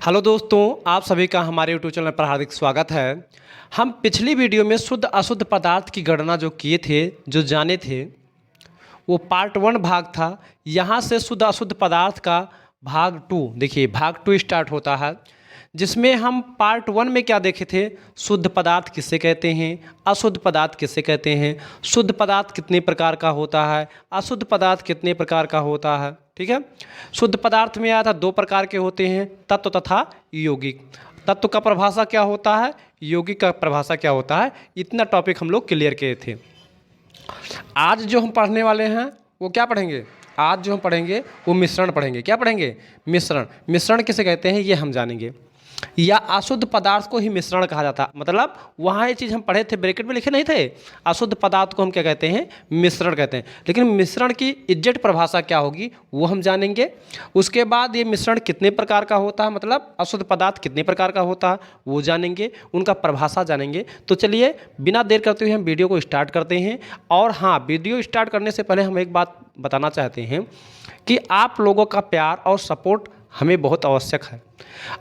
Hello दोस्तों, आप सभी का हमारे यूट्यूब चैनल पर हार्दिक स्वागत है। हम पिछली वीडियो में शुद्ध अशुद्ध पदार्थ की गणना जो किए थे, जो जाने थे, वो पार्ट 1 भाग था। यहाँ से शुद्ध अशुद्ध पदार्थ का भाग 2, देखिए भाग 2 स्टार्ट होता है, जिसमें हम पार्ट 1 में क्या देखे थे, शुद्ध पदार्थ किसे कहते हैं, अशुद्ध पदार्थ किसे कहते हैं, शुद्ध पदार्थ कितने प्रकार का होता है, अशुद्ध पदार्थ कितने प्रकार का होता है। ठीक है, शुद्ध पदार्थ में आया था 2 प्रकार के होते हैं, तत्व तथा यौगिक। तत्व का परिभाषा क्या होता है, यौगिक का परिभाषा क्या होता है, इतना टॉपिक हम लोग क्लियर किए थे। आज जो हम पढ़ने वाले हैं वो क्या पढ़ेंगे, आज जो हम पढ़ेंगे वो मिश्रण पढ़ेंगे। क्या पढ़ेंगे, मिश्रण। मिश्रण किसे कहते हैं ये हम जानेंगे। या अशुद्ध पदार्थ को ही मिश्रण कहा जाता है। मतलब वहाँ ये चीज़ हम पढ़े थे, ब्रैकेट में लिखे नहीं थे, अशुद्ध पदार्थ को हम क्या कहते हैं, मिश्रण कहते हैं। लेकिन मिश्रण की एग्जैक्ट परिभाषा क्या होगी वो हम जानेंगे। उसके बाद ये मिश्रण कितने प्रकार का होता है, मतलब अशुद्ध पदार्थ कितने प्रकार का होता है वो जानेंगे, उनका परिभाषा जानेंगे। तो चलिए बिना देर करते हुए हम वीडियो को स्टार्ट करते हैं। और हाँ, वीडियो स्टार्ट करने से पहले हम एक बात बताना चाहते हैं कि आप लोगों का प्यार और सपोर्ट हमें बहुत आवश्यक है।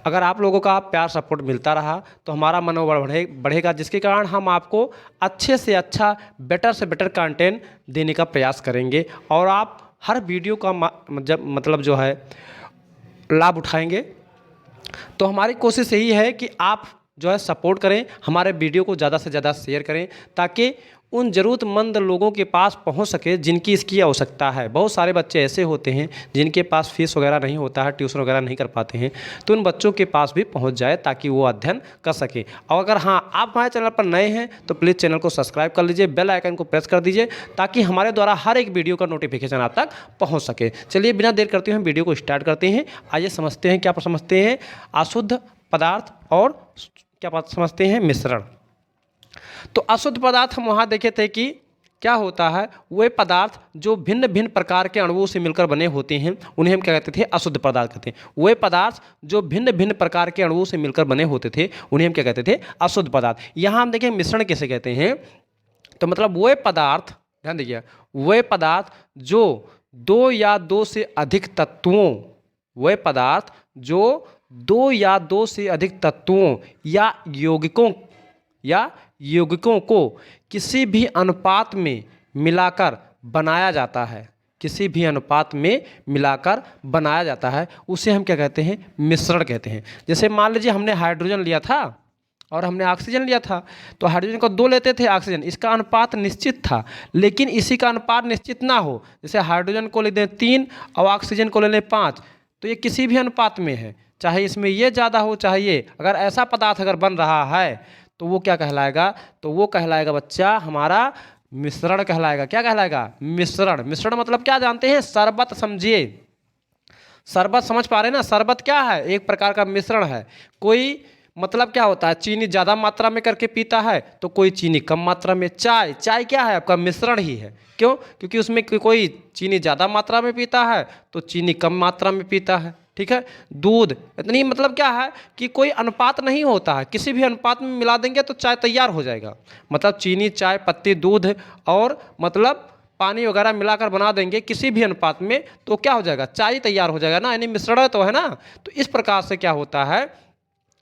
अगर आप लोगों का प्यार सपोर्ट मिलता रहा तो हमारा मनोबल बढ़ेगा, जिसके कारण हम आपको अच्छे से अच्छा, बेटर से बेटर कंटेंट देने का प्रयास करेंगे और आप हर वीडियो का मतलब जो है लाभ उठाएंगे। तो हमारी कोशिश यही है कि आप जो है सपोर्ट करें, हमारे वीडियो को ज़्यादा से ज़्यादा शेयर करें, ताकि उन ज़रूरतमंद लोगों के पास पहुंच सके जिनकी इसकी आवश्यकता है। बहुत सारे बच्चे ऐसे होते हैं जिनके पास फीस वगैरह नहीं होता है, ट्यूशन वगैरह नहीं कर पाते हैं, तो उन बच्चों के पास भी पहुंच जाए ताकि वो अध्ययन कर सके। और अगर हाँ आप हमारे चैनल पर नए हैं तो प्लीज़ चैनल को सब्सक्राइब कर लीजिए, बेल आइकन को प्रेस कर दीजिए, ताकि हमारे द्वारा हर एक वीडियो का नोटिफिकेशन आप तक पहुँच सके। चलिए बिना देर करते हुए हम वीडियो को स्टार्ट करते हैं। आइए समझते हैं, क्या समझते हैं अशुद्ध पदार्थ और क्या समझते हैं मिश्रण। तो अशुद्ध पदार्थ हम वहाँ देखे थे कि क्या होता है, वे पदार्थ जो भिन्न भिन्न प्रकार के अणुओं से मिलकर बने होते हैं उन्हें हम क्या कहते थे, अशुद्ध पदार्थ कहते हैं। वे पदार्थ जो भिन्न भिन्न प्रकार के अणुओं से मिलकर बने होते थे उन्हें हम क्या कहते थे, अशुद्ध पदार्थ। यहाँ हम देखें मिश्रण किसे कहते हैं, तो मतलब वे पदार्थ, ध्यान दीजिए, वे पदार्थ जो 2 या 2 से अधिक तत्वों, वे पदार्थ जो 2 या 2 से अधिक तत्वों या यौगिकों को किसी भी अनुपात में मिलाकर बनाया जाता है, किसी भी अनुपात में मिलाकर बनाया जाता है, उसे हम क्या कहते हैं, मिश्रण कहते हैं। जैसे मान लीजिए हमने हाइड्रोजन लिया था और हमने ऑक्सीजन लिया था, तो हाइड्रोजन को 2 लेते थे, ऑक्सीजन, इसका अनुपात निश्चित था। लेकिन इसी का अनुपात निश्चित ना हो, जैसे हाइड्रोजन को ले दें 3 और ऑक्सीजन को ले लें 5, तो ये किसी भी अनुपात में है, चाहे इसमें ये ज़्यादा हो चाहे ये, अगर ऐसा पदार्थ अगर बन रहा है तो वो क्या कहलाएगा, तो वो कहलाएगा बच्चा हमारा मिश्रण कहलाएगा। क्या कहलाएगा, मिश्रण। मिश्रण मतलब क्या जानते हैं, शरबत समझिए, शरबत समझ पा रहे हैं ना, शरबत क्या है, एक प्रकार का मिश्रण है। कोई मतलब क्या होता है, चीनी ज़्यादा मात्रा में करके पीता है तो कोई चीनी कम मात्रा में। चाय क्या है, आपका मिश्रण ही है। क्यों, क्योंकि उसमें कोई चीनी ज़्यादा मात्रा में पीता है तो चीनी कम मात्रा में पीता है। ठीक है, दूध, इतनी मतलब क्या है कि कोई अनुपात नहीं होता है, किसी भी अनुपात में मिला देंगे तो चाय तैयार हो जाएगा। मतलब चीनी, चाय पत्ती, दूध और मतलब पानी वगैरह मिलाकर बना देंगे किसी भी अनुपात में तो क्या हो जाएगा, चाय तैयार हो जाएगा ना, यानी मिश्रण तो है ना। तो इस प्रकार से क्या होता है,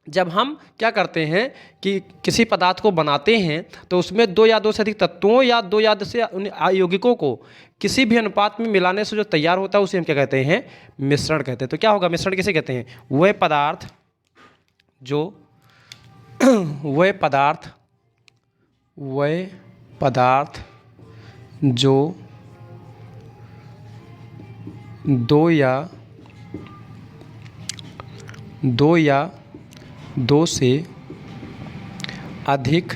जब हम क्या करते हैं कि किसी पदार्थ को बनाते हैं तो उसमें 2 या 2 से अधिक तत्वों या 2 या 2 से यौगिकों को किसी भी अनुपात में मिलाने से जो तैयार होता है उसे हम क्या कहते हैं, मिश्रण कहते हैं। तो क्या होगा, मिश्रण किसे कहते हैं, वे पदार्थ जो वे पदार्थ जो 2 या 2 से अधिक,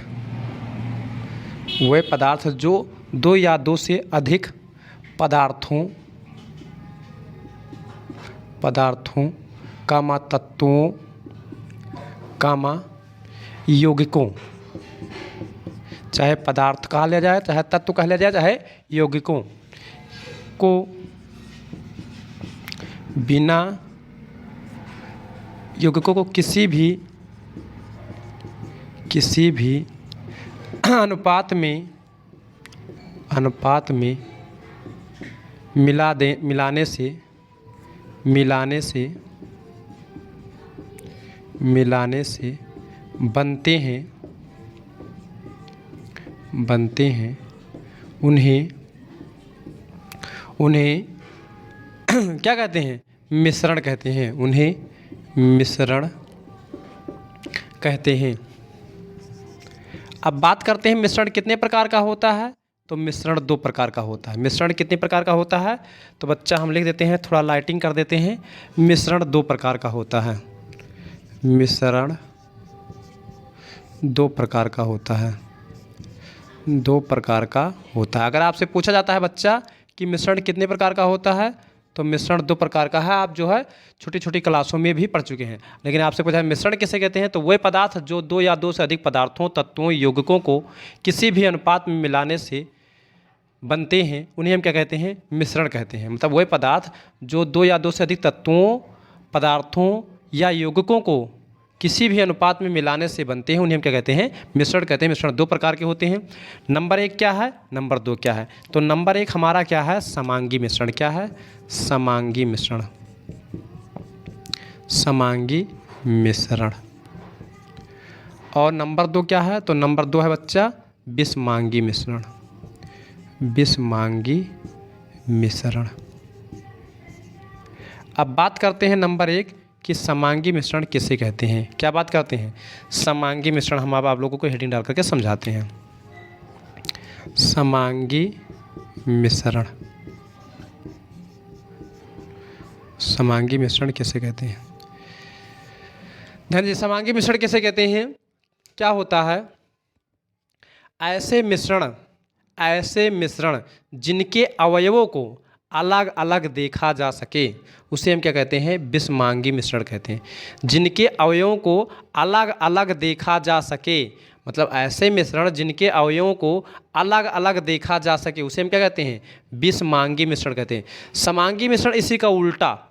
वे पदार्थ जो 2 या 2 से अधिक पदार्थों कामा तत्वों कामा यौगिकों, चाहे पदार्थ कहा लिया जाए, चाहे तत्व कहा लिया जाए, चाहे यौगिकों को बिना यौगिकों को किसी भी अनुपात में मिलाने से मिलाने से बनते हैं उन्हें क्या कहते हैं? मिश्रण कहते हैं। उन्हें मिश्रण कहते हैं। अब बात करते हैं मिश्रण कितने प्रकार का होता है। तो मिश्रण 2 प्रकार का होता है। मिश्रण कितने प्रकार का होता है? तो बच्चा हम लिख देते हैं, थोड़ा लाइटिंग कर देते हैं। मिश्रण 2 प्रकार का होता है। मिश्रण 2 प्रकार का होता है। 2 प्रकार का होता है। अगर आपसे पूछा जाता है बच्चा कि मिश्रण कितने प्रकार का होता है, तो मिश्रण 2 प्रकार का है। आप जो है छोटी छोटी क्लासों में भी पढ़ चुके हैं। लेकिन आपसे पूछा है मिश्रण किसे कहते हैं, तो वह पदार्थ जो 2 या 2 से अधिक पदार्थों, तत्वों, यौगिकों को किसी भी अनुपात में मिलाने से बनते हैं, उन्हें हम क्या कहते हैं? मिश्रण कहते हैं। मतलब वह पदार्थ जो 2 या 2 से अधिक तत्वों, पदार्थों या यौगिकों को किसी भी अनुपात में मिलाने से बनते हैं, उन्हें हम क्या कहते हैं? मिश्रण कहते हैं। मिश्रण 2 प्रकार के होते हैं। नंबर 1 क्या है, नंबर 2 क्या है? तो नंबर 1 हमारा क्या है? समांगी मिश्रण। क्या है? समांगी मिश्रण। समांगी मिश्रण। और नंबर 2 क्या है? तो नंबर 2 है बच्चा विषमांगी मिश्रण। विषमांगी मिश्रण। अब बात करते हैं नंबर 1 कि समांगी मिश्रण किसे कहते हैं। क्या बात करते हैं? समांगी मिश्रण। हम अब आप लोगों को हेडिंग डाल करके समझाते हैं। समांगी मिश्रण। समांगी मिश्रण किसे कहते हैं? ध्यान दीजिए, समांगी मिश्रण किसे कहते हैं? क्या होता है? ऐसे मिश्रण जिनके अवयवों को अलग अलग देखा जा सके, उसे हम क्या कहते हैं? विषमांगी मिश्रण कहते हैं। जिनके अवयवों को अलग अलग देखा जा सके, मतलब ऐसे मिश्रण जिनके अवयवों को अलग अलग देखा जा सके, उसे हम क्या कहते हैं? विषमांगी मिश्रण कहते हैं। समांगी मिश्रण इसी का उल्टा।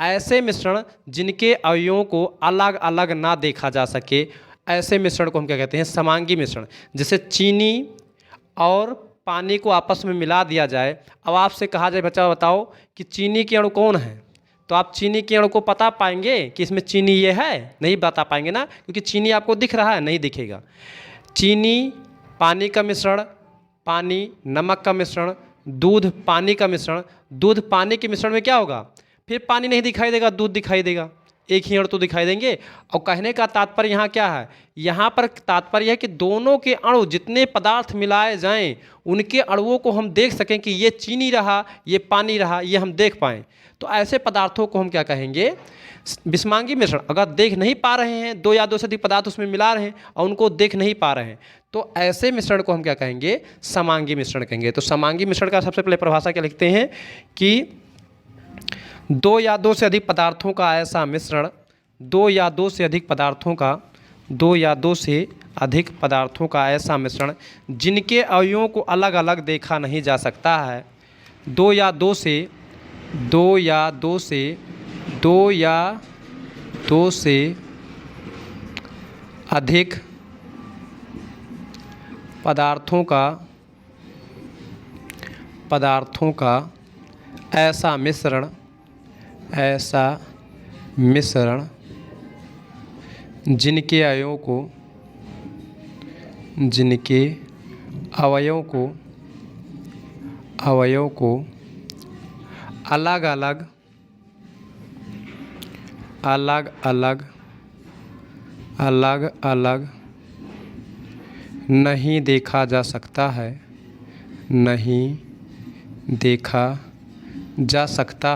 ऐसे मिश्रण जिनके अवयवों को अलग अलग ना देखा जा सके, ऐसे मिश्रण को हम क्या कहते हैं? समांगी मिश्रण। जैसे चीनी और पानी को आपस में मिला दिया जाए। अब आपसे कहा जाए बच्चा बताओ कि चीनी के अणु कौन है, तो आप चीनी के अणु को पता पाएंगे कि इसमें चीनी ये है? नहीं बता पाएंगे ना, क्योंकि चीनी आपको दिख रहा है, नहीं दिखेगा। चीनी पानी का मिश्रण, पानी नमक का मिश्रण, दूध पानी का मिश्रण, दूध पानी के मिश्रण में क्या होगा? फिर पानी नहीं दिखाई देगा, दूध दिखाई देगा। एक ही अणु तो दिखाई देंगे। और कहने का तात्पर्य यहाँ क्या है? यहाँ पर तात्पर्य है कि दोनों के अणु जितने पदार्थ मिलाए जाएं, उनके अणुओं को हम देख सकें कि ये चीनी रहा, ये पानी रहा, ये हम देख पाएँ। तो ऐसे पदार्थों को हम क्या कहेंगे? विषमांगी मिश्रण। अगर देख नहीं पा रहे हैं, 2 या 2 से अधिक पदार्थ उसमें मिला रहे हैं और उनको देख नहीं पा रहे हैं, तो ऐसे मिश्रण को हम क्या कहेंगे? समांगी मिश्रण कहेंगे। तो समांगी मिश्रण का सबसे पहले परिभाषा क्या लिखते हैं कि 2 या 2 से अधिक पदार्थों का ऐसा मिश्रण, 2 या 2 से अधिक पदार्थों का 2 या 2 से अधिक पदार्थों का ऐसा मिश्रण जिनके अवयवों को अलग अलग देखा नहीं जा सकता है। 2 या 2 से 2 या 2 से 2 या 2 से अधिक पदार्थों का ऐसा मिश्रण जिनके अवयवों को अलग अलग नहीं देखा जा सकता है, नहीं देखा जा सकता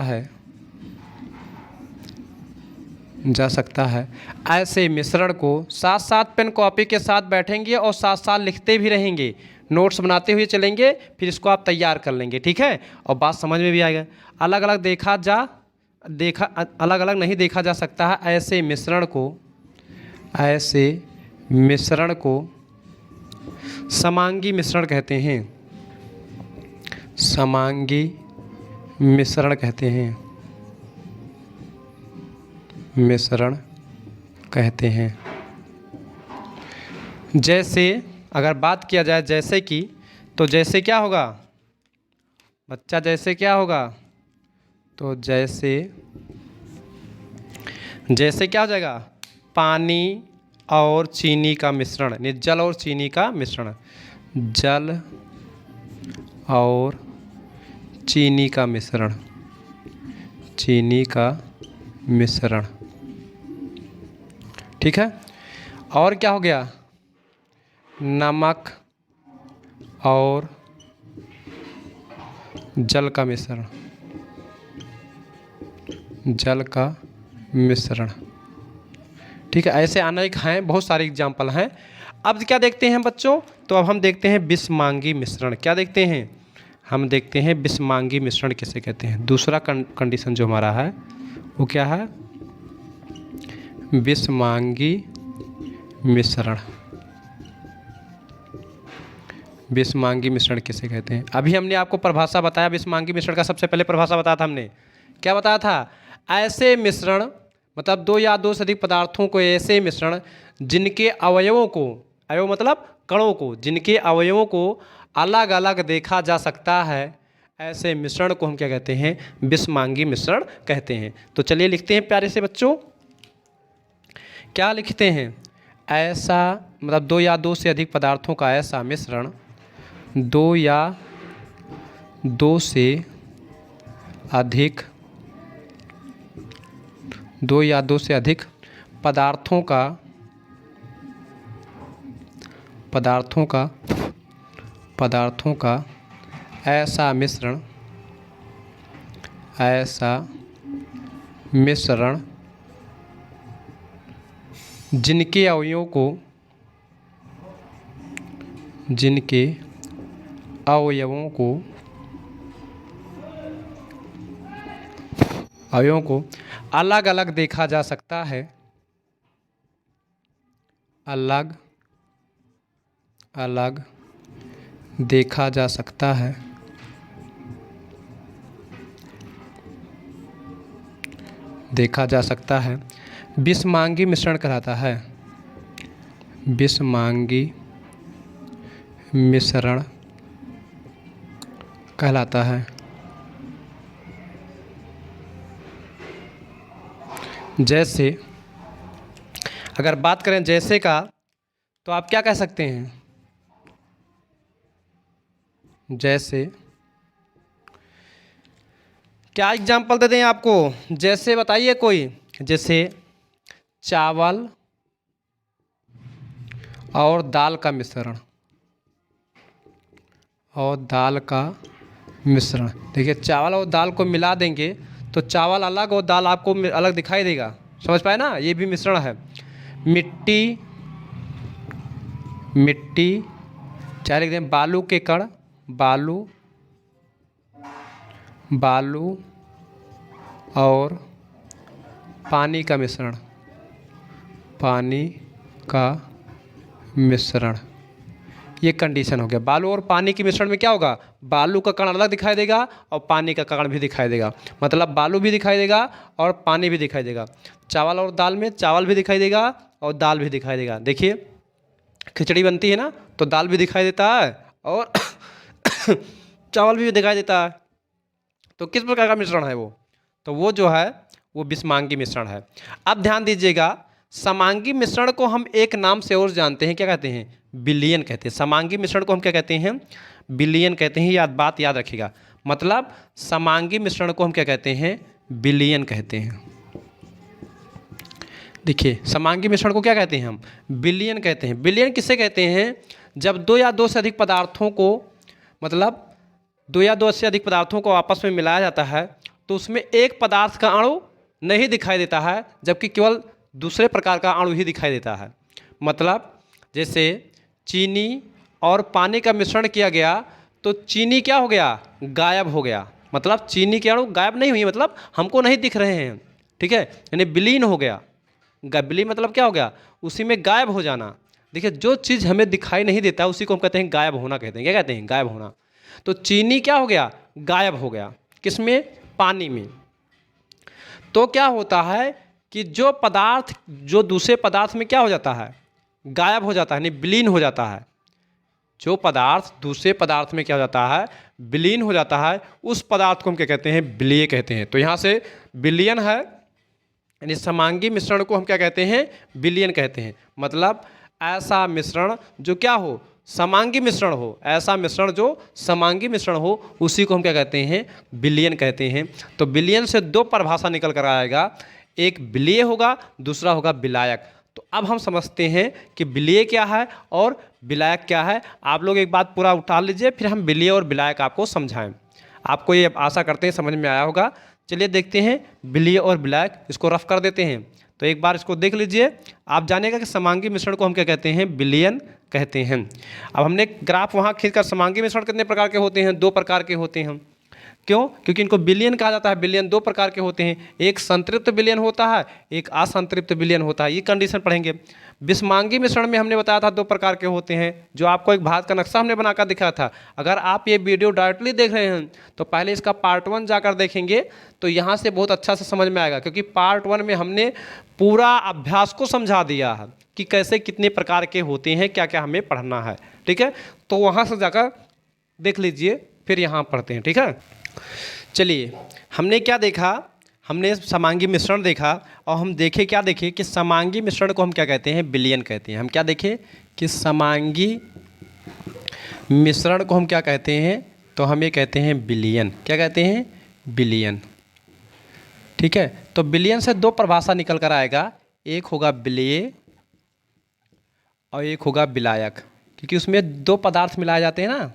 है। ऐसे मिश्रण को साथ साथ पेन कॉपी के साथ बैठेंगे और साथ साथ लिखते भी रहेंगे, नोट्स बनाते हुए चलेंगे, फिर इसको आप तैयार कर लेंगे, ठीक है? और बात समझ में भी आएगा। अलग अलग नहीं देखा जा सकता है। ऐसे मिश्रण को समांगी मिश्रण कहते हैं। समांगी मिश्रण कहते हैं। जैसे अगर बात किया जाए जैसे कि, तो जैसे क्या होगा बच्चा? जैसे क्या होगा? तो जैसे क्या हो जाएगा? पानी और चीनी का मिश्रण, यानी जल और चीनी का मिश्रण, जल और चीनी का मिश्रण, चीनी का मिश्रण। ठीक है। और क्या हो गया? नमक और जल का मिश्रण, जल का मिश्रण। ठीक है। ऐसे अनेक हैं, बहुत सारे एग्जाम्पल हैं। अब क्या देखते हैं बच्चों? तो अब हम देखते हैं बिस्मांगी मिश्रण। क्या देखते हैं? हम देखते हैं बिस्मांगी मिश्रण किसे कहते हैं। दूसरा कंडीशन जो हमारा है वो क्या है? बिस्मांगी मिश्रण। बिस्मांगी मिश्रण किसे कहते हैं? अभी हमने आपको परिभाषा बताया बिस्मांगी मिश्रण का। सबसे पहले परिभाषा बताया था हमने, क्या बताया था? ऐसे मिश्रण, मतलब दो या दो से अधिक पदार्थों को, ऐसे मिश्रण जिनके अवयवों को, अवयव मतलब कणों को, जिनके अवयवों को अलग अलग देखा जा सकता है, ऐसे मिश्रण को हम क्या कहते हैं? बिस्मांगी मिश्रण कहते हैं। तो चलिए लिखते हैं प्यारे से बच्चों। क्या लिखते हैं? ऐसा मतलब दो या दो से अधिक पदार्थों का ऐसा मिश्रण, दो या दो से अधिक, दो या दो से अधिक पदार्थों का, पदार्थों का ऐसा मिश्रण, ऐसा मिश्रण जिनके अवयवों को, जिनके अवयवों को अलग अलग देखा जा सकता है, अलग अलग देखा जा सकता है, देखा जा सकता है, बिस्मांगी मिश्रण कहलाता है। बिस्मांगी मिश्रण कहलाता है। जैसे अगर बात करें जैसे का, तो आप क्या कह सकते हैं? जैसे क्या एग्जाम्पल दे दें आपको? जैसे बताइए कोई। जैसे चावल और दाल का मिश्रण, और दाल का मिश्रण। देखिए चावल और दाल को मिला देंगे तो चावल अलग और दाल आपको अलग दिखाई देगा। समझ पाए ना? ये भी मिश्रण है। मिट्टी, मिट्टी, चाहे लिख दें बालू के कण, बालू, बालू और पानी का मिश्रण, पानी का मिश्रण। ये कंडीशन हो गया। बालू और पानी के मिश्रण में क्या होगा? बालू का कण अलग दिखाई देगा और पानी का कण भी दिखाई देगा। मतलब बालू भी दिखाई देगा और पानी भी दिखाई देगा। चावल और दाल में चावल भी दिखाई देगा और दाल भी दिखाई देगा। देखिए खिचड़ी बनती है ना, तो दाल भी दिखाई देता है और चावल भी दिखाई देता है। तो किस प्रकार का मिश्रण है वो? तो वो जो है वो बिस्मांगी मिश्रण है। अब ध्यान दीजिएगा, समांगी मिश्रण को हम एक नाम से और जानते हैं, क्या कहते हैं? विलयन कहते हैं। समांगी मिश्रण को हम क्या कहते हैं? विलयन कहते हैं। बात याद रखिएगा। मतलब समांगी मिश्रण को हम क्या कहते हैं? विलयन कहते हैं। देखिए समांगी मिश्रण को क्या कहते हैं हम? विलयन कहते हैं। विलयन किसे कहते हैं? जब दो या दो से अधिक पदार्थों को, मतलब दो या दो से अधिक पदार्थों को आपस में मिलाया जाता है तो उसमें एक पदार्थ का अणु नहीं दिखाई देता है, जबकि केवल दूसरे प्रकार का अणु ही दिखाई देता है। मतलब जैसे चीनी और पानी का मिश्रण किया गया तो चीनी क्या हो गया? गायब हो गया। मतलब चीनी के अणु गायब नहीं हुई, मतलब हमको नहीं दिख रहे हैं। ठीक है, यानी विलीन हो गया। विलीन मतलब क्या हो गया? उसी में गायब हो जाना। देखिए जो चीज़ हमें दिखाई नहीं देता उसी को हम कहते हैं गायब होना कहते हैं। क्या कहते हैं? गायब होना। तो चीनी क्या हो गया? गायब हो गया। किसमें? पानी में। तो क्या होता है कि जो पदार्थ जो दूसरे पदार्थ में क्या हो जाता है? गायब हो जाता है, यानी विलीन हो जाता है। जो पदार्थ दूसरे पदार्थ में क्या हो जाता है? विलीन हो जाता है, उस पदार्थ को हम क्या कहते हैं? विलेय कहते हैं। तो यहाँ से विलयन है यानी समांगी मिश्रण को हम क्या कहते हैं, विलयन कहते हैं। मतलब ऐसा मिश्रण जो क्या हो, समांगी मिश्रण हो, ऐसा मिश्रण जो समांगी मिश्रण हो, उसी को हम क्या कहते हैं, विलयन कहते हैं। तो विलयन से दो परिभाषा निकल कर आएगा, एक विलेय होगा, दूसरा होगा विलायक। तो अब हम समझते हैं कि विलेय क्या है और विलायक क्या है। आप लोग एक बात पूरा उठा लीजिए, फिर हम विलेय और विलायक आपको समझाएं। आपको ये आशा करते हैं समझ में आया होगा। चलिए देखते हैं विलेय और विलायक, इसको रफ कर देते हैं। तो एक बार इसको देख लीजिए, आप जानेगा कि समांगी मिश्रण को हम क्या कहते हैं, विलयन कहते हैं। अब हमने ग्राफ वहाँ खींचकर, समांगी मिश्रण कितने प्रकार के होते हैं, दो प्रकार के होते हैं। क्यों? क्योंकि इनको विलयन कहा जाता है। विलयन दो प्रकार के होते हैं, एक संतृप्त विलयन होता है, एक असंतृप्त विलयन होता है। ये कंडीशन पढ़ेंगे। विषमांगी मिश्रण में हमने बताया था दो प्रकार के होते हैं, जो आपको एक भारत का नक्शा हमने बनाकर दिखाया था। अगर आप ये वीडियो डायरेक्टली देख रहे हैं तो पहले इसका पार्ट 1 जाकर देखेंगे, तो यहाँ से बहुत अच्छा से समझ में आएगा। क्योंकि पार्ट 1 में हमने पूरा अभ्यास को समझा दिया है कि कैसे कितने प्रकार के होते हैं, क्या क्या हमें पढ़ना है। ठीक है, तो वहाँ से जाकर देख लीजिए, फिर यहाँ पढ़ते हैं। ठीक है, चलिए हमने क्या देखा, हमने समांगी मिश्रण देखा, और हम देखे क्या देखे कि समांगी मिश्रण को हम क्या कहते हैं, विलयन कहते हैं। हम क्या देखे कि समांगी मिश्रण को हम क्या कहते हैं, तो हम ये कहते हैं विलयन। क्या कहते हैं, विलयन। ठीक है, तो विलयन से दो परिभाषा निकल कर आएगा, एक होगा विलेय और एक होगा विलायक, क्योंकि उसमें दो पदार्थ मिलाए जाते हैं ना।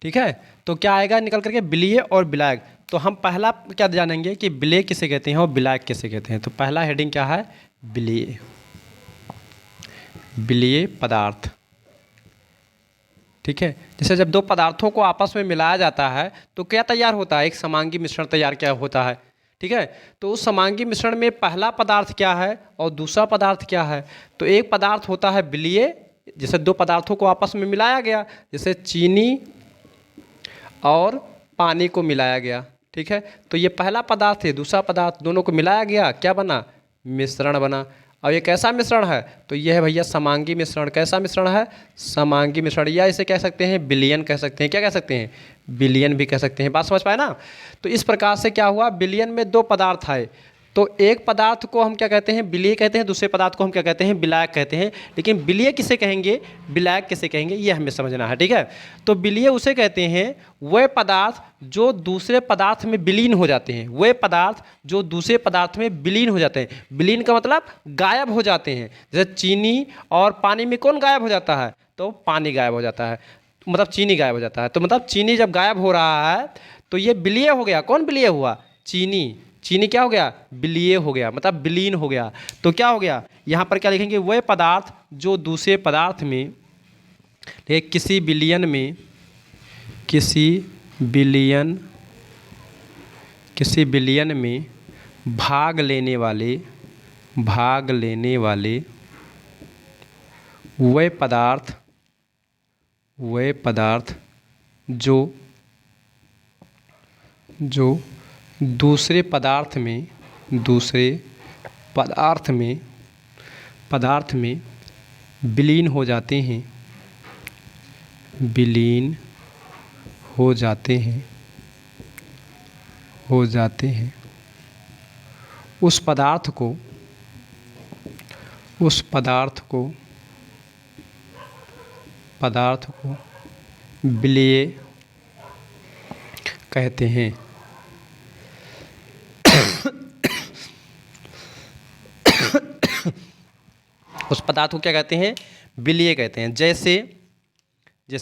ठीक है, तो क्या आएगा निकल करके, विलेय और विलायक। तो हम पहला क्या जानेंगे कि विलेय किसे कहते हैं और विलायक किसे कहते हैं। तो पहला हेडिंग क्या है, विलेय, विलेय पदार्थ। ठीक है, जैसे जब दो पदार्थों को आपस में मिलाया जाता है तो क्या तैयार होता है, एक समांगी मिश्रण तैयार क्या होता है। ठीक है, तो उस समांगी मिश्रण में पहला पदार्थ क्या है और दूसरा पदार्थ क्या है। तो एक पदार्थ होता है विलेय, जैसे दो पदार्थों को आपस में मिलाया गया, जैसे चीनी और पानी को मिलाया गया। ठीक है, तो ये पहला पदार्थ है, दूसरा पदार्थ, दोनों को मिलाया गया, क्या बना, मिश्रण बना। और ये कैसा मिश्रण है, तो यह है भैया समांगी मिश्रण। कैसा मिश्रण है, समांगी मिश्रण, या इसे कह सकते हैं विलयन कह सकते हैं। क्या कह सकते हैं, विलयन भी कह सकते हैं। बात समझ पाए ना। तो इस प्रकार से क्या हुआ, विलयन में दो पदार्थ आए, तो एक पदार्थ को हम क्या कहते हैं, विलेय कहते हैं, दूसरे पदार्थ को हम क्या कहते हैं, विलायक कहते हैं। लेकिन विलेय किसे कहेंगे, विलायक किसे कहेंगे, ये हमें समझना है। ठीक है, तो विलेय उसे कहते हैं वह पदार्थ जो दूसरे पदार्थ में विलीन हो जाते हैं, वह पदार्थ जो दूसरे पदार्थ में विलीन हो जाते हैं। विलीन का मतलब गायब हो जाते हैं। जैसे चीनी और पानी में कौन गायब हो जाता है, तो पानी गायब हो जाता है, मतलब चीनी गायब हो जाता है। तो मतलब चीनी जब गायब हो रहा है तो ये विलेय हो गया। कौन विलेय हुआ, चीनी। चीनी क्या हो गया, विलेय हो गया, मतलब विलीन हो गया। तो क्या हो गया, यहाँ पर क्या लिखेंगे, वह पदार्थ जो दूसरे पदार्थ में, किसी विलयन में, किसी विलयन में भाग लेने वाले वह पदार्थ जो दूसरे पदार्थ में विलीन हो जाते हैं, उस पदार्थ को विलेय कहते हैं। उस पदार्थ को क्या कहते हैं, विलेय कहते हैं। जैसे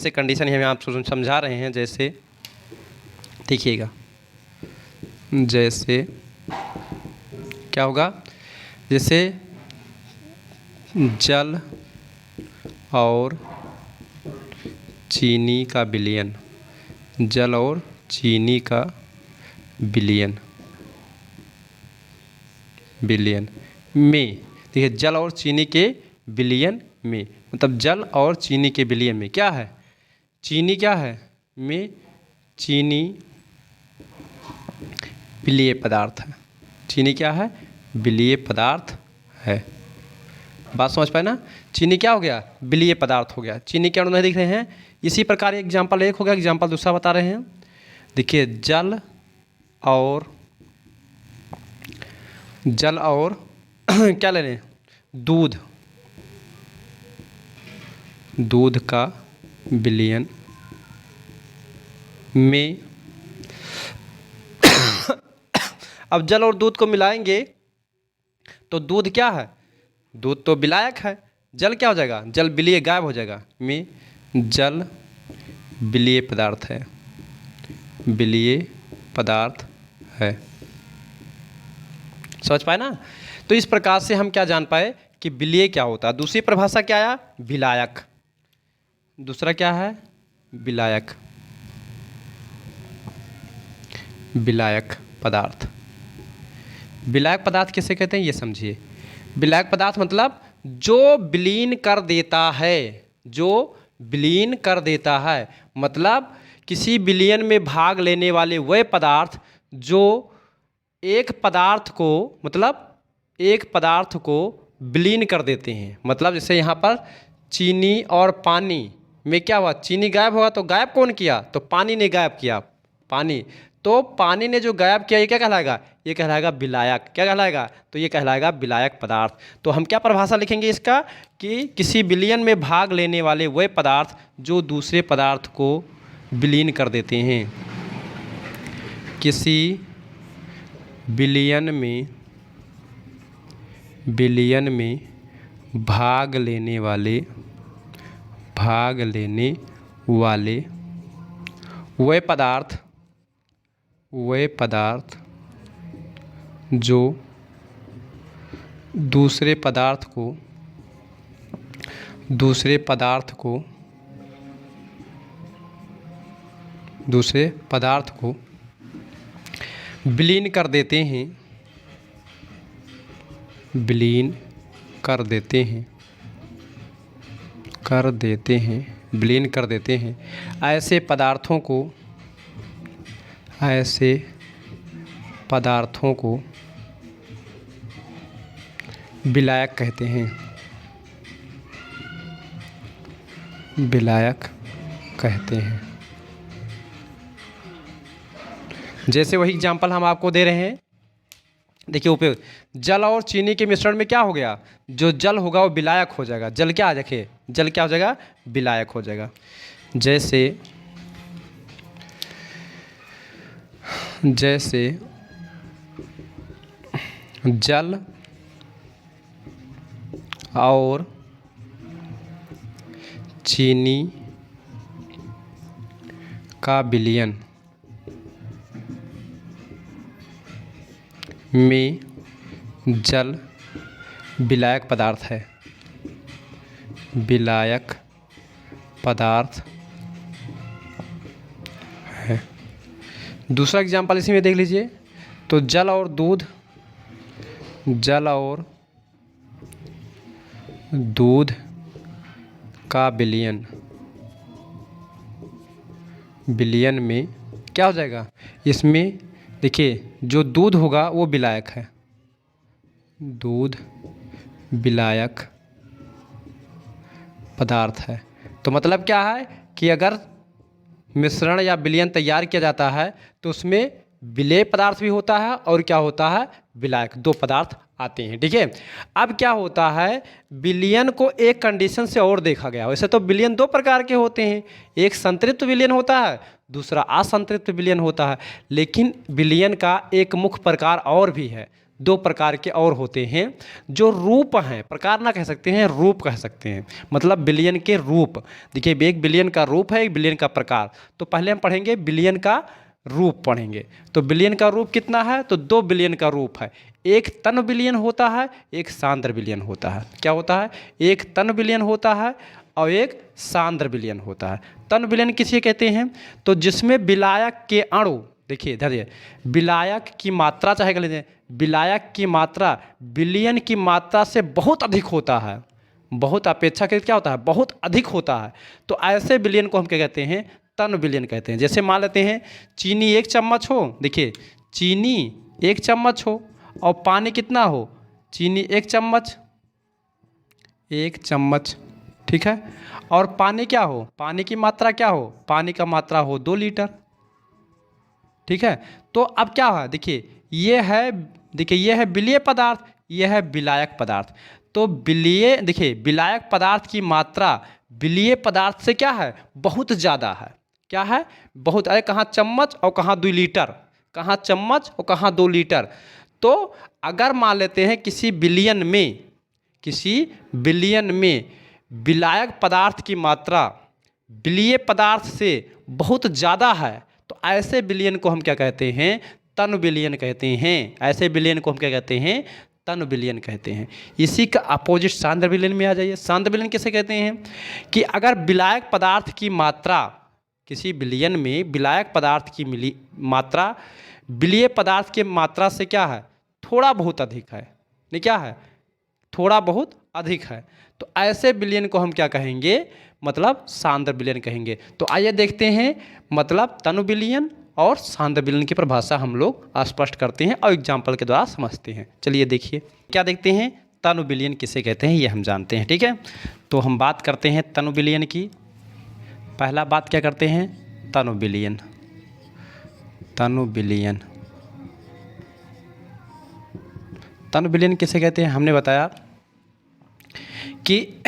कंडीशन हमें आप समझा रहे हैं, जैसे देखिएगा, जैसे क्या होगा, जैसे जल और चीनी का विलयन, जल और चीनी का विलयन में, देखिए जल और चीनी के विलयन में, मतलब जल और चीनी के विलयन में क्या है, चीनी क्या है, में चीनी विलेय पदार्थ है। चीनी क्या है, विलेय पदार्थ है। बात समझ पाए ना। चीनी क्या हो गया, विलेय पदार्थ हो गया। चीनी के अणु नहीं दिख रहे हैं। इसी प्रकार एग्जाम्पल एक हो गया, एग्जाम्पल दूसरा बता रहे हैं। देखिए जल और जल और क्या ले लें, दूध, दूध का विलयन में, अब जल और दूध को मिलाएंगे तो दूध क्या है, दूध तो विलायक है, जल क्या हो जाएगा, जल विलीय गायब हो जाएगा, में जल विलीय पदार्थ है, विलीय पदार्थ है। समझ पाए ना। तो इस प्रकार से हम क्या जान पाए कि विलीय क्या होता है। दूसरी परिभाषा क्या आया, विलायक, दूसरा क्या है, विलायक, विलायक पदार्थ। विलायक पदार्थ किसे कहते हैं ये समझिए। विलायक पदार्थ मतलब जो विलीन कर देता है, जो विलीन कर देता है, मतलब किसी विलयन में भाग लेने वाले वह पदार्थ जो एक पदार्थ को, मतलब एक पदार्थ को विलीन कर देते हैं। मतलब जैसे यहाँ पर चीनी और पानी में क्या हुआ, चीनी गायब हुआ तो गायब कौन किया, तो पानी ने गायब किया, पानी, तो पानी ने जो गायब किया ये क्या कहलाएगा, ये कहलाएगा विलायक। क्या कहलाएगा, तो ये कहलाएगा विलायक पदार्थ। तो हम क्या परिभाषा लिखेंगे इसका, कि किसी विलयन में भाग लेने वाले वह पदार्थ जो दूसरे पदार्थ को विलीन कर देते हैं। किसी विलयन में भाग लेने वाले वह पदार्थ जो दूसरे पदार्थ को विलीन कर देते हैं, विलीन कर देते हैं, ऐसे पदार्थों को विलायक कहते हैं, विलायक कहते हैं। जैसे वही एग्जाम्पल हम आपको दे रहे हैं, देखिए उपयोग, जल और चीनी के मिश्रण में क्या हो गया, जो जल होगा वो विलायक हो जाएगा, जल क्या, देखिए जल क्या हो जाएगा, विलायक हो जाएगा। जैसे जल और चीनी का विलयन में जल विलायक पदार्थ है, विलायक पदार्थ है। दूसरा एग्जाम्पल इसी में देख लीजिए, तो जल और दूध का विलयन में क्या हो जाएगा, इसमें देखिए जो दूध होगा वो विलायक है, दूध विलायक पदार्थ है। तो मतलब क्या है कि अगर मिश्रण या विलयन तैयार किया जाता है तो उसमें विलेय पदार्थ भी होता है और क्या होता है, विलायक, दो पदार्थ आते हैं। ठीक है। अब क्या होता है, विलयन को एक कंडीशन से और देखा गया। वैसे तो विलयन दो प्रकार के होते हैं, एक संतृप्त विलयन होता है, दूसरा असंतृप्त विलयन होता है। लेकिन विलयन का एक मुख्य प्रकार और भी है, दो प्रकार के और होते हैं जो रूप हैं, प्रकार ना कह सकते हैं, रूप कह सकते हैं। मतलब विलयन के रूप, देखिए एक विलयन का रूप है, एक विलयन का प्रकार। तो पहले हम पढ़ेंगे विलयन का रूप पढ़ेंगे। तो विलयन का रूप कितना है, तो दो विलयन का रूप है, एक तन विलयन होता है, एक सांद्र विलयन होता है। क्या होता है, एक तन विलयन होता है और एक सांद्र विलयन होता है। तन विलयन किसे कहते हैं, तो जिसमें विलायक के अणु, देखिए धैर्य, विलायक की मात्रा, चाहे कह लीजिए विलायक की मात्रा विलयन की मात्रा से बहुत अधिक होता है, बहुत अपेक्षाकृत क्या होता है, बहुत अधिक होता है। तो ऐसे विलयन को हम क्या कहते हैं, तन विलयन कहते हैं। जैसे मान लेते हैं चीनी 1 चम्मच हो, देखिए चीनी 1 चम्मच हो और पानी कितना हो, चीनी 1 चम्मच, 1 चम्मच, ठीक है। और पानी क्या हो, पानी की मात्रा क्या हो, पानी का मात्रा हो 2 लीटर, ठीक है। तो अब क्या है, देखिए ये है देखिए यह है विलीय पदार्थ, यह है विलायक पदार्थ। तो विलीय, देखिए विलायक पदार्थ की मात्रा विलीय पदार्थ से क्या है, बहुत ज़्यादा है। क्या है, बहुत। अरे कहाँ चम्मच और कहाँ 2 लीटर, कहाँ चम्मच और कहाँ 2 लीटर। तो अगर मान लेते हैं किसी बिलियन में, किसी बिलियन में विलायक पदार्थ की मात्रा विलीय पदार्थ से बहुत ज़्यादा है, तो ऐसे बिलियन को हम क्या कहते हैं, तन बिलियन कहते हैं। ऐसे बिलियन को हम क्या कहते हैं, तन बिलियन कहते हैं। इसी का अपोजिट सांद्र बिलियन में आ जाइए। सांद्र बिलियन किसे कहते हैं कि अगर विलायक पदार्थ की मात्रा, किसी बिलियन में विलायक पदार्थ की मात्रा विलीय पदार्थ की मात्रा से क्या है, थोड़ा बहुत अधिक है। नहीं, क्या है, थोड़ा बहुत अधिक है। तो ऐसे बिलियन को हम क्या कहेंगे, मतलब सांद्र बिलियन कहेंगे। तो आइए देखते हैं मतलब तनु बिलियन और सांद्र बिलियन की परिभाषा हम लोग स्पष्ट करते हैं और एग्जाम्पल के द्वारा समझते हैं। चलिए देखिए क्या देखते हैं, तनु बिलियन किसे कहते हैं ये हम जानते हैं। ठीक है, तो हम बात करते हैं तनु बिलियन की। पहला बात क्या करते हैं, तनु बिलियन। तनु बिलियन, तनु बिलियन किसे कहते हैं, हमने बताया कि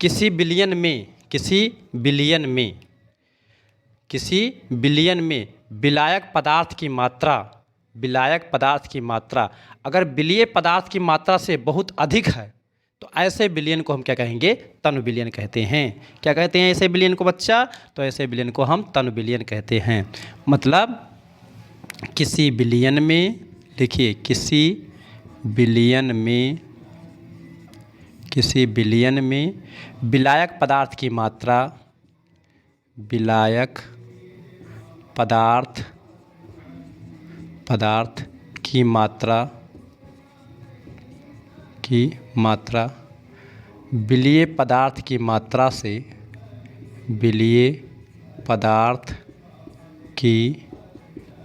किसी बिलियन में, किसी बिलियन में, किसी बिलियन में विलायक पदार्थ की मात्रा, विलायक पदार्थ की मात्रा अगर विलीय पदार्थ की मात्रा से बहुत अधिक है, तो ऐसे बिलियन को हम क्या कहेंगे, तनु बिलियन कहते हैं। क्या कहते हैं ऐसे बिलियन को बच्चा, तो ऐसे बिलियन को हम तनु बिलियन कहते हैं। मतलब किसी बिलियन में, देखिए किसी बिलियन में, किसी बिलियन में विलायक पदार्थ की मात्रा, विलायक पदार्थ की मात्रा विलीय पदार्थ की मात्रा से, विलीय पदार्थ की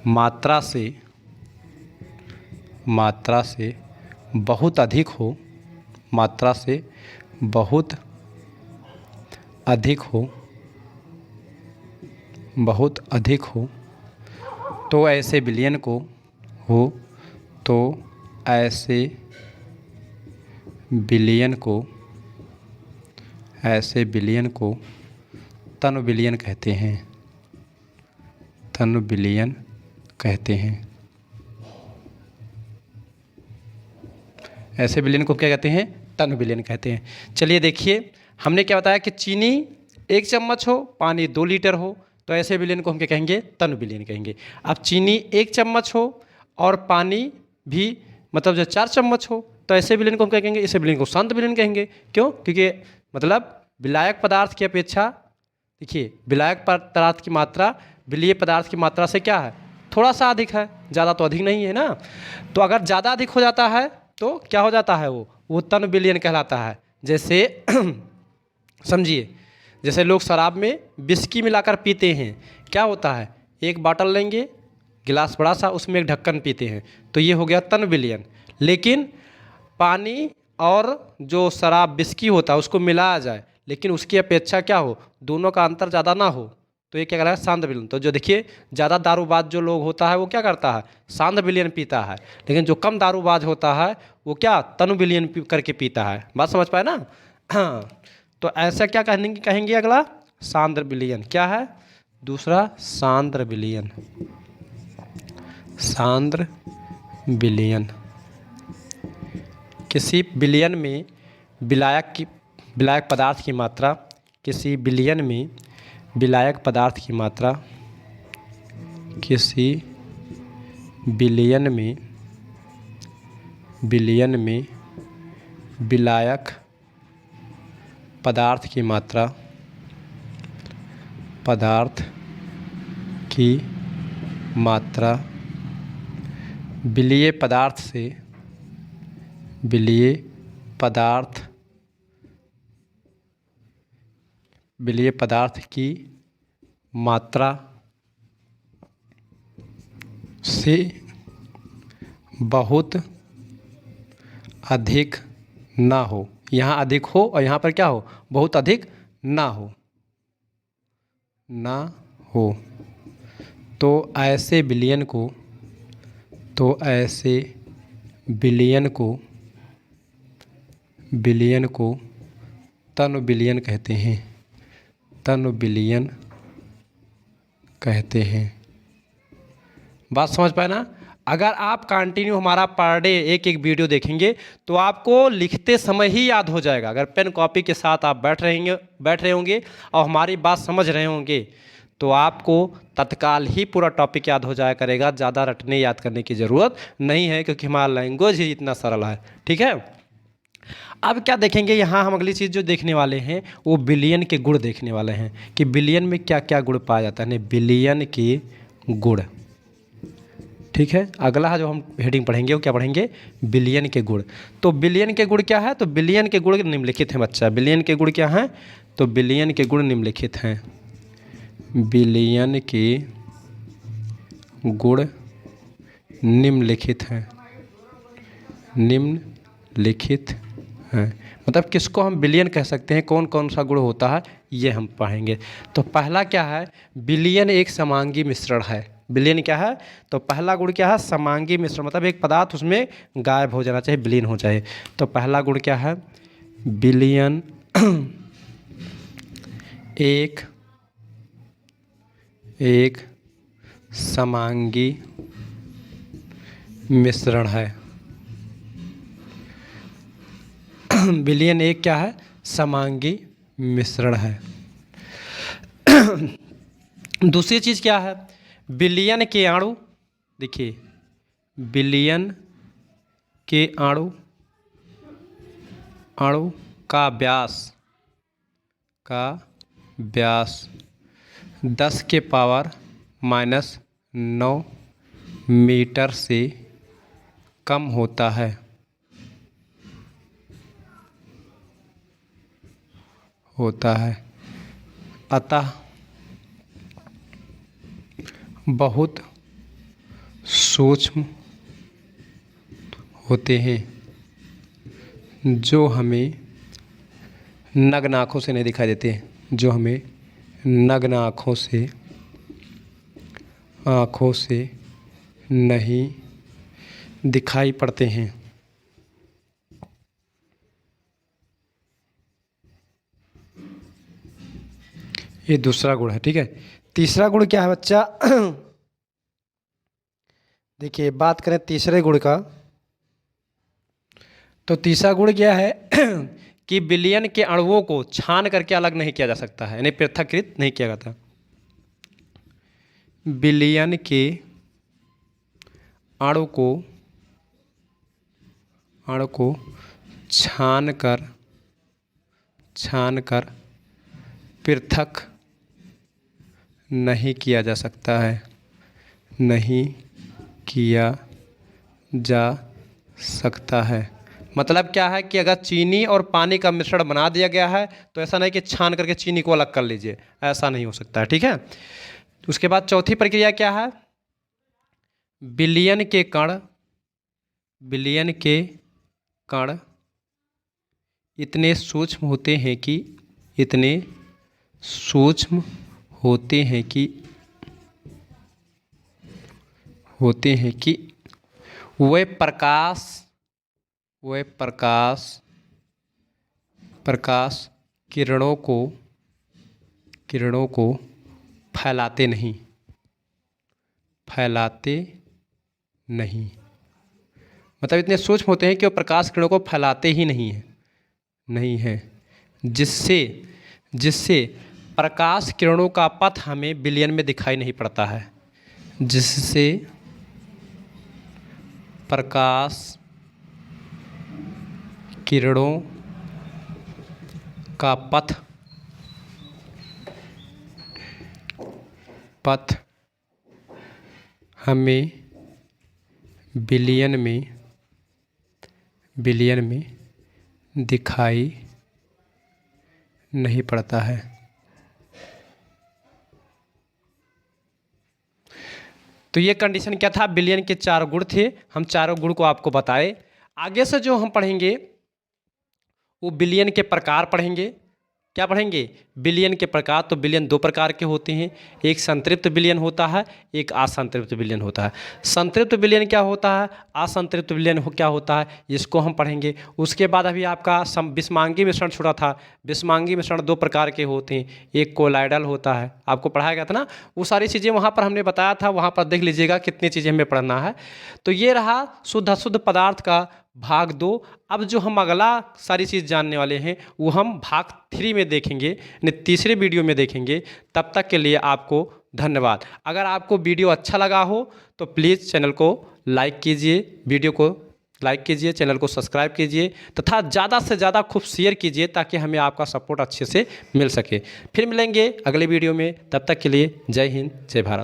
मात्रा से बहुत अधिक हो, मात्रा से बहुत अधिक हो, बहुत अधिक हो, तो ऐसे बिलियन को हो, तो ऐसे बिलियन को, ऐसे बिलियन को तनु बिलियन कहते हैं। तनु बिलियन कहते हैं। ऐसे बिलियन को क्या कहते हैं, तनु बिलियन कहते हैं। चलिए देखिए हमने क्या बताया कि चीनी 1 चम्मच हो, पानी 2 लीटर हो, तो ऐसे बिलियन को हम क्या कहेंगे, तनु बिलियन कहेंगे। अब चीनी 1 चम्मच हो और पानी भी मतलब जो 4 चम्मच हो, तो ऐसे बिलियन को हम क्या कहेंगे, ऐसे बिलियन को सांद्र बिलियन कहेंगे। क्यों, क्योंकि मतलब विलायक पदार्थ की अपेक्षा, देखिए विलायक पदार्थ की मात्रा विलीय पदार्थ की मात्रा से क्या है, थोड़ा सा अधिक है, ज़्यादा तो अधिक नहीं है ना। तो अगर ज़्यादा अधिक हो जाता है तो क्या हो जाता है, वो तनु बिलियन कहलाता है। जैसे समझिए, जैसे लोग शराब में विस्की मिलाकर पीते हैं, क्या होता है, एक बाटल लेंगे, गिलास बड़ा सा, उसमें एक ढक्कन पीते हैं, तो ये हो गया तनु बिलियन। लेकिन पानी और जो शराब विस्की होता है उसको मिलाया जाए, लेकिन उसकी अपेक्षा क्या हो, दोनों का अंतर ज़्यादा ना हो, तो ये क्या कहलाएगा, सांद्र बिलियन। तो जो देखिए ज़्यादा दारूबाज जो लोग होता है वो क्या करता है, सांद्र बिलियन पीता है, लेकिन जो कम दारूबाज होता है वो क्या, तनु बिलियन करके पीता है। बात समझ पाए ना। हाँ, तो ऐसा क्या कहेंगे अगला, सांद्र बिलियन। क्या है दूसरा, सांद्र बिलियन। सांद्र बिलियन, किसी बिलियन में विलायक पदार्थ की मात्रा, किसी बिलियन में विलायक पदार्थ की मात्रा, किसी बिलियन में विलायक पदार्थ की मात्रा, विलीय पदार्थ से, विलीय पदार्थ की मात्रा से बहुत अधिक ना हो। यहाँ अधिक हो और यहाँ पर क्या हो, बहुत अधिक ना हो, तो ऐसे बिलियन को, तो ऐसे बिलियन को तन बिलियन कहते हैं, तन बिलियन कहते हैं। बात समझ पाए ना? अगर आप कंटिन्यू हमारा पर डे एक एक वीडियो देखेंगे तो आपको लिखते समय ही याद हो जाएगा। अगर पेन कॉपी के साथ आप बैठ रहे होंगे और हमारी बात समझ रहे होंगे तो आपको तत्काल ही पूरा टॉपिक याद हो जाया करेगा। ज़्यादा रटने याद करने की ज़रूरत नहीं है, क्योंकि हमारा लैंग्वेज ही इतना सरल है। ठीक है, अब क्या देखेंगे यहाँ हम? अगली चीज़ जो देखने वाले हैं वो बिलियन के गुण देखने वाले हैं कि बिलियन में क्या क्या गुण पाया जाता है। बिलियन के गुण, ठीक है। अगला जो हम हेडिंग पढ़ेंगे वो क्या पढ़ेंगे? बिलियन के गुण। तो बिलियन के गुण क्या है? तो बिलियन के गुण निम्नलिखित हैं बच्चा। बिलियन के गुण क्या हैं? तो बिलियन के गुण निम्नलिखित हैं। बिलियन के गुण निम्नलिखित हैं, निम्नलिखित हैं। मतलब किसको हम बिलियन कह सकते हैं, कौन कौन सा गुण होता है, ये हम पढ़ेंगे। तो पहला क्या है? बिलियन एक समांगी मिश्रण है। बिलियन क्या है? तो पहला गुण क्या है? समांगी मिश्रण, मतलब एक पदार्थ उसमें गायब हो जाना चाहिए, विलीन हो जाए। तो पहला गुण क्या है? बिलियन एक समांगी मिश्रण है। बिलियन एक क्या है? समांगी मिश्रण है। दूसरी चीज़ क्या है? बिलियन के अणु, देखिए बिलियन के अणु का व्यास 10 के पावर -9 मीटर से कम होता है। अतः बहुत सूक्ष्म होते हैं, जो हमें नग्न आँखों से नहीं दिखाई देते, जो हमें नग्न आँखों से नहीं दिखाई पड़ते हैं। ये दूसरा गुण है। ठीक है, तीसरा गुण क्या है बच्चा? देखिए बात करें तीसरे गुण का, तो तीसरा गुण क्या है? कि बिलियन के अणुओं को छान करके अलग नहीं किया जा सकता है, यानी पृथक्कृत नहीं किया जाता। बिलियन के अणु को छान कर पृथक नहीं किया जा सकता है, नहीं किया जा सकता है। मतलब क्या है कि अगर चीनी और पानी का मिश्रण बना दिया गया है तो ऐसा नहीं कि छान करके चीनी को अलग कर लीजिए, ऐसा नहीं हो सकता है। ठीक है, उसके बाद चौथी प्रक्रिया क्या है? बिलियन के कण इतने सूक्ष्म होते हैं कि वे प्रकाश किरणों को फैलाते नहीं। मतलब इतने सूक्ष्म होते हैं कि वो प्रकाश किरणों को फैलाते ही नहीं है, जिससे प्रकाश किरणों का पथ हमें बिलियन में दिखाई नहीं पड़ता है, जिससे प्रकाश किरणों का पथ हमें बिलियन में दिखाई नहीं पड़ता है। तो ये कंडीशन क्या था? बिलियन के 4 गुण थे, हम चारों गुण को आपको बताए। आगे से जो हम पढ़ेंगे वो बिलियन के प्रकार पढ़ेंगे, क्या पढ़ेंगे? विलयन के प्रकार। तो विलयन दो प्रकार के होते हैं, एक संतृप्त विलयन होता है, एक असंतृप्त विलयन होता है। संतृप्त विलयन क्या होता है, असंतृप्त विलयन क्या होता है, इसको हम पढ़ेंगे। उसके बाद अभी आपका विषमांगी मिश्रण छूटा था। विषमांगी मिश्रण दो प्रकार के होते हैं, एक कोलाइडल होता है, आपको पढ़ाया गया था ना, वो सारी चीज़ें वहाँ पर हमने बताया था, वहाँ पर देख लीजिएगा कितनी चीज़ें हमें पढ़ना है। तो ये रहा शुद्ध अशुद्ध पदार्थ का भाग 2। अब जो हम अगला सारी चीज़ जानने वाले हैं वो हम भाग 3 में देखेंगे, यानी तीसरे वीडियो में देखेंगे। तब तक के लिए आपको धन्यवाद। अगर आपको वीडियो अच्छा लगा हो तो प्लीज़ चैनल को लाइक कीजिए, वीडियो को लाइक कीजिए, चैनल को सब्सक्राइब कीजिए तथा ज़्यादा से ज़्यादा खूब शेयर कीजिए ताकि हमें आपका सपोर्ट अच्छे से मिल सके। फिर मिलेंगे अगले वीडियो में, तब तक के लिए जय हिंद, जय भारत।